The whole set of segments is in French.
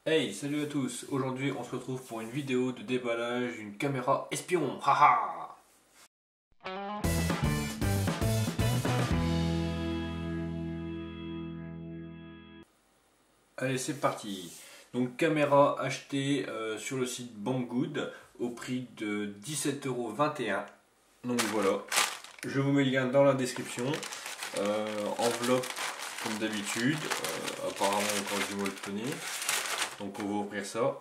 Hey, salut à tous! Aujourd'hui, on se retrouve pour une vidéo de déballage d'une caméra espion. Haha! Allez, c'est parti! Donc, caméra achetée sur le site Banggood au prix de 17,21 €. Donc voilà, je vous mets le lien dans la description. Enveloppe comme d'habitude. Apparemment, encore du mot de tenir. Donc, on va ouvrir ça.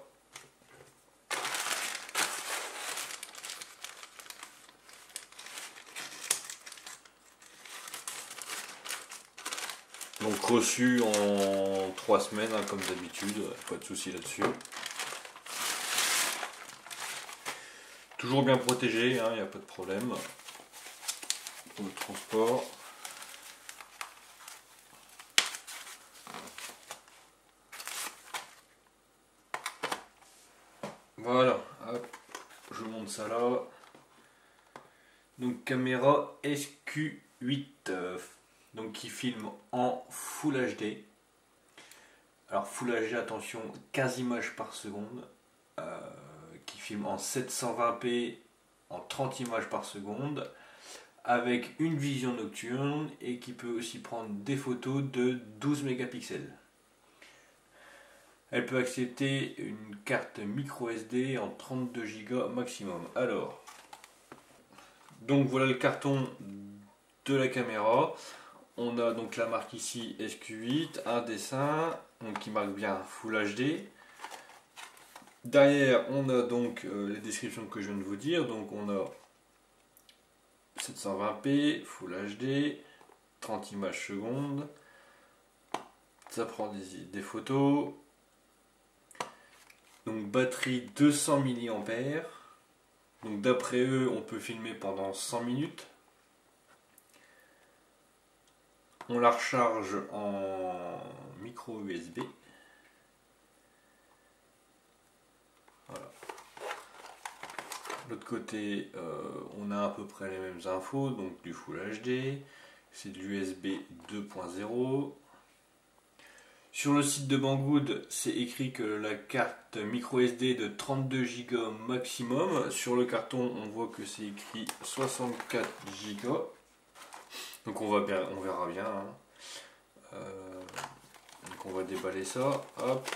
Donc reçu en 3 semaines, hein, comme d'habitude, pas de souci là-dessus. Toujours bien protégé, il n'y a pas de problème pour le transport. Voilà, hop, je vous montre ça là. Donc caméra SQ8, donc qui filme en Full HD. Alors Full HD, attention, 15 images par seconde, qui filme en 720p en 30 images par seconde, avec une vision nocturne et qui peut aussi prendre des photos de 12 mégapixels. Elle peut accepter une carte micro SD en 32 Go maximum. Alors, donc voilà le carton de la caméra. On a donc la marque ici SQ8, un dessin donc qui marque bien Full HD. Derrière, on a donc les descriptions que je viens de vous dire. Donc on a 720p, Full HD, 30 images secondes. Ça prend des photos. Donc batterie 200 mAh. Donc d'après eux, on peut filmer pendant 100 minutes. On la recharge en micro USB. Voilà. De l'autre côté, on a à peu près les mêmes infos, donc du Full HD, c'est de l'USB 2.0. Sur le site de Banggood, c'est écrit que la carte micro SD est de 32 Go maximum. Sur le carton, on voit que c'est écrit 64 Go. Donc on verra bien. Hein. Donc on va déballer ça. Hop.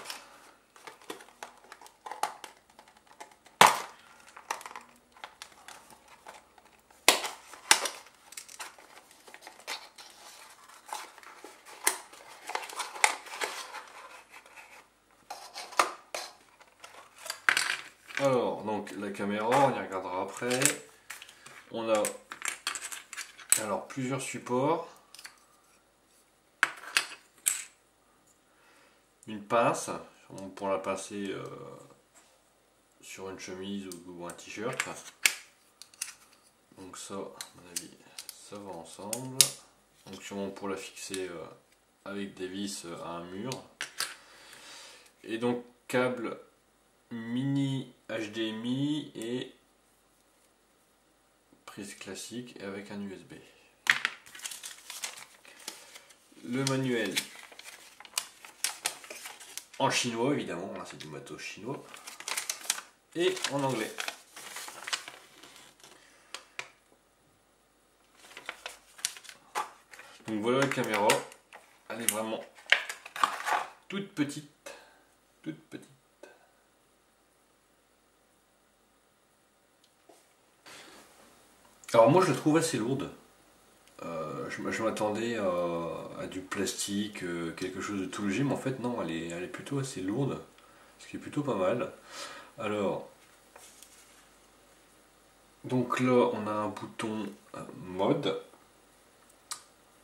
Alors, donc la caméra, on y regardera après. On a alors plusieurs supports. Une pince pour la pincer sur une chemise ou un t-shirt. Donc ça, à mon avis, ça va ensemble. Donc sûrement pour la fixer avec des vis à un mur. Et donc câble mini HDMI et prise classique avec un USB. Le manuel en chinois évidemment, c'est du matos chinois, et en anglais. Donc voilà la caméra, elle est vraiment toute petite, toute petite. Alors moi je la trouve assez lourde. Je m'attendais à du plastique, quelque chose de tout léger, mais en fait non, elle est plutôt assez lourde, ce qui est plutôt pas mal. Alors, donc là on a un bouton mode,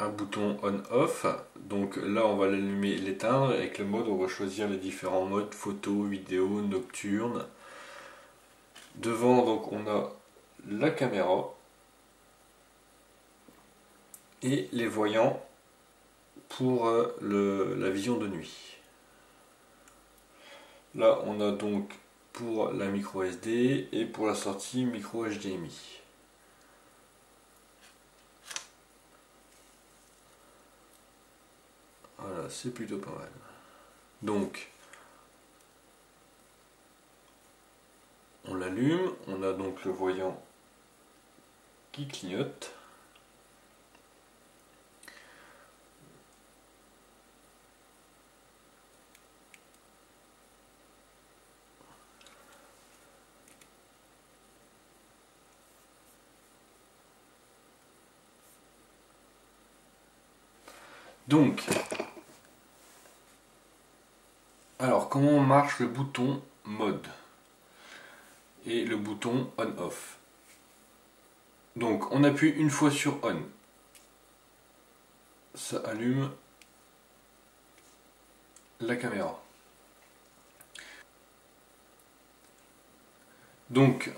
un bouton on-off, donc là on va l'allumer, l'éteindre, avec le mode on va choisir les différents modes, photo, vidéo, nocturne. Devant donc on a la caméra et les voyants pour la vision de nuit. Là on a donc pour la micro SD et pour la sortie micro HDMI. Voilà, c'est plutôt pas mal. Donc On l'allume, on a donc le voyant qui clignote. Donc, alors comment marche le bouton mode et le bouton on-off? Donc on appuie une fois sur on, ça allume la caméra. Donc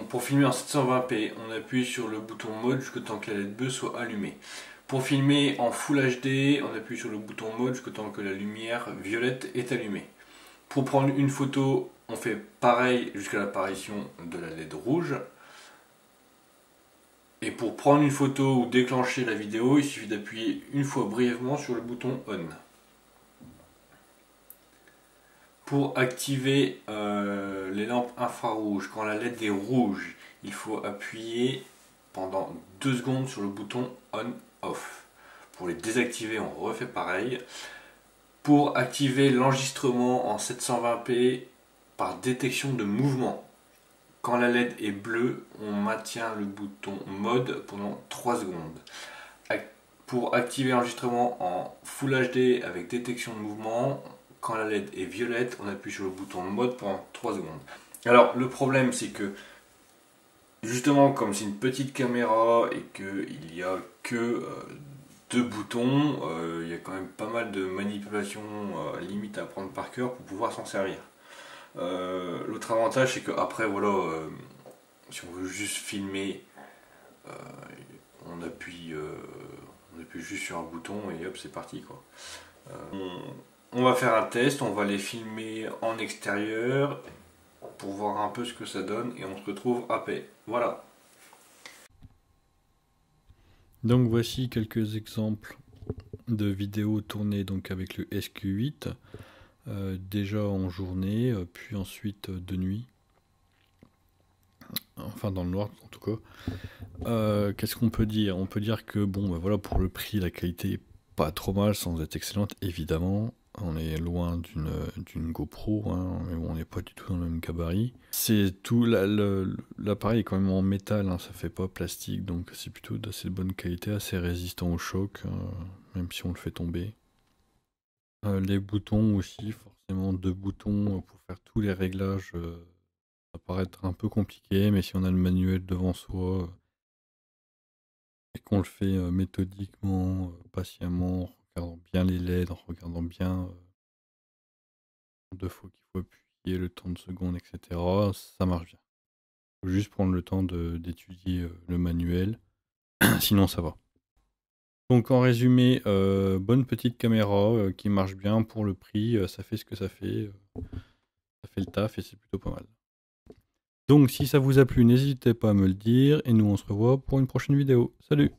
pour filmer en 720p, on appuie sur le bouton mode jusqu'à temps que la LED bleue soit allumée. Pour filmer en Full HD, on appuie sur le bouton mode jusqu'à temps que la lumière violette est allumée. Pour prendre une photo, on fait pareil jusqu'à l'apparition de la LED rouge. Et pour prendre une photo ou déclencher la vidéo, il suffit d'appuyer une fois brièvement sur le bouton on. Pour activer les lampes infrarouges, quand la LED est rouge, il faut appuyer pendant 2 secondes sur le bouton on-off. Pour les désactiver, on refait pareil. Pour activer l'enregistrement en 720p par détection de mouvement, quand la LED est bleue, on maintient le bouton mode pendant 3 secondes. Pour activer l'enregistrement en Full HD avec détection de mouvement, quand la LED est violette, on appuie sur le bouton mode pendant 3 secondes. Alors le problème c'est que justement comme c'est une petite caméra et qu'il n'y a que 2 boutons, il y a quand même pas mal de manipulations limite à apprendre par cœur pour pouvoir s'en servir. L'autre avantage c'est que après voilà, si on veut juste filmer, on appuie juste sur un bouton et hop c'est parti quoi. On va faire un test, on va les filmer en extérieur pour voir un peu ce que ça donne et on se retrouve après. Voilà. Donc voici quelques exemples de vidéos tournées donc avec le SQ8, déjà en journée, puis ensuite de nuit, enfin dans le noir en tout cas. Qu'est-ce qu'on peut dire? On peut dire que bon, bah voilà, pour le prix, la qualité est pas trop mal, sans être excellente évidemment. On est loin d'une GoPro, hein, mais bon, on n'est pas du tout dans le même gabarit. C'est tout, l'appareil est quand même en métal, hein, ça fait pas plastique, donc c'est plutôt d'assez bonne qualité, assez résistant au choc, même si on le fait tomber. Les boutons aussi, forcément 2 boutons pour faire tous les réglages, ça paraît être un peu compliqué, mais si on a le manuel devant soi et qu'on le fait méthodiquement, patiemment, en regardant bien les LED, en regardant bien 2 fois qu'il faut appuyer, le temps de secondes, etc., ça marche bien. Faut juste prendre le temps d'étudier le manuel, sinon ça va. Donc en résumé, bonne petite caméra qui marche bien pour le prix, ça fait ce que ça fait le taf et c'est plutôt pas mal. Donc si ça vous a plu, n'hésitez pas à me le dire et nous on se revoit pour une prochaine vidéo. Salut!